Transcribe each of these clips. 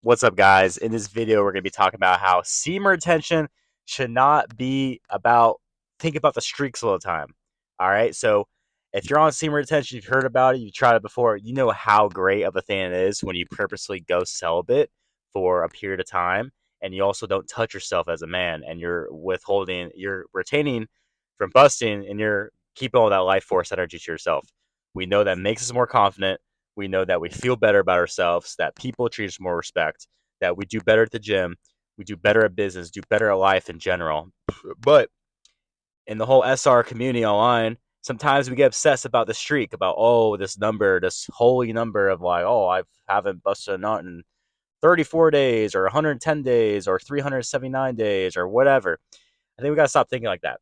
What's up, guys? In this video, we're going to be talking about how semen retention should not be about think about the streaks all the time. All right, so if you're on semen retention, you've heard about it, you've tried it before, you know how great of a thing it is when you purposely go celibate for a period of time, and you also don't touch yourself as a man, and you're retaining from busting, and you're keeping all that life force energy to yourself. We know that makes us more confident. We know that we feel better about ourselves, that people treat us more respect, that we do better at the gym, we do better at business, do better at life in general. But in the whole SR community online, sometimes we get obsessed about the streak, about, oh, this number, this holy number of like, oh, I haven't busted a nut in 34 days or 110 days or 379 days or whatever. I think we got to stop thinking like that.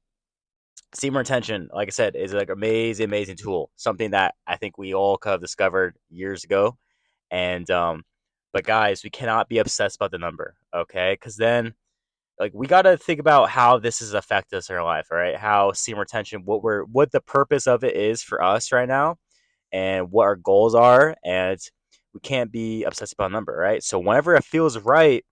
Semen retention, like I said, is like amazing, amazing tool. Something that I think we all kind of discovered years ago. And but guys, we cannot be obsessed about the number, okay? Because then, like, we got to think about how this has affected us in our life, all right? How semen retention, what the purpose of it is for us right now, and what our goals are, and we can't be obsessed about a number, right? So whenever it feels right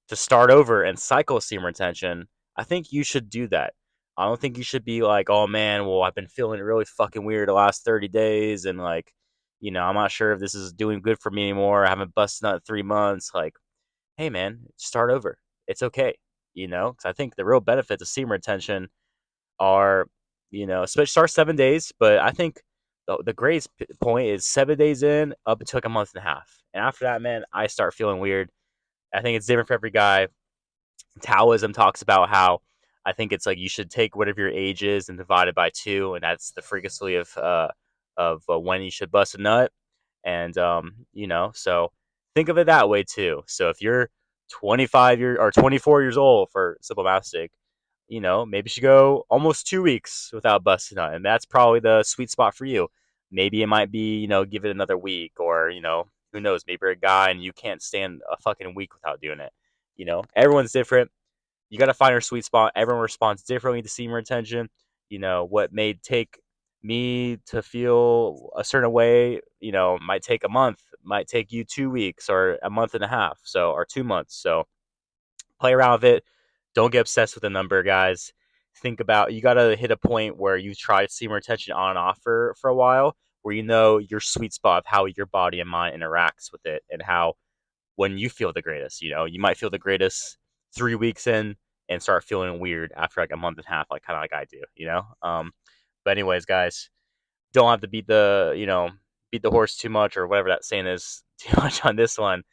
to start over and cycle semen retention, I think you should do that. I don't think you should be like, oh man, well, I've been feeling really fucking weird the last 30 days, and like, I'm not sure if this is doing good for me anymore. I haven't busted nut in 3 months. Like, hey man, start over. It's okay, because I think the real benefits of semen retention are, especially start 7 days, but I think the greatest point is 7 days in up until like a month and a half. And after that, man, I start feeling weird. I think it's different for every guy. Taoism talks about how I think it's like you should take whatever your age is and divide it by two, and that's the frequency of when you should bust a nut. And so think of it that way too. So if you're 24 years old, for simple math's sake, maybe you should go almost 2 weeks without busting a nut, and that's probably the sweet spot for you. Maybe it might be, give it another week, or who knows, maybe you're a guy and you can't stand a fucking week without doing it. Everyone's different. You got to find your sweet spot. Everyone responds differently to semen retention. What may take me to feel a certain way, might take a month, might take you 2 weeks or a month and a half. So, or 2 months. So play around with it. Don't get obsessed with the number, guys. Think about, you got to hit a point where you try semen retention on and off for a while, where you know your sweet spot of how your body and mind interacts with it, and how when you feel the greatest. You might feel the greatest 3 weeks in and start feeling weird after like a month and a half, like kind of like I do. But anyways, guys, don't have to beat the horse too much, or whatever that saying is, too much on this one.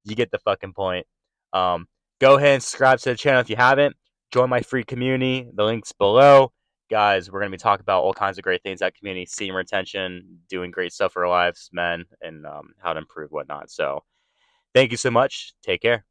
You get the fucking point. Um, Go ahead and subscribe to the channel if you haven't. Join my free community. The link's below. Guys, we're going to be talking about all kinds of great things at community, semen retention, doing great stuff for our lives, men, and how to improve, whatnot. So thank you so much. Take care.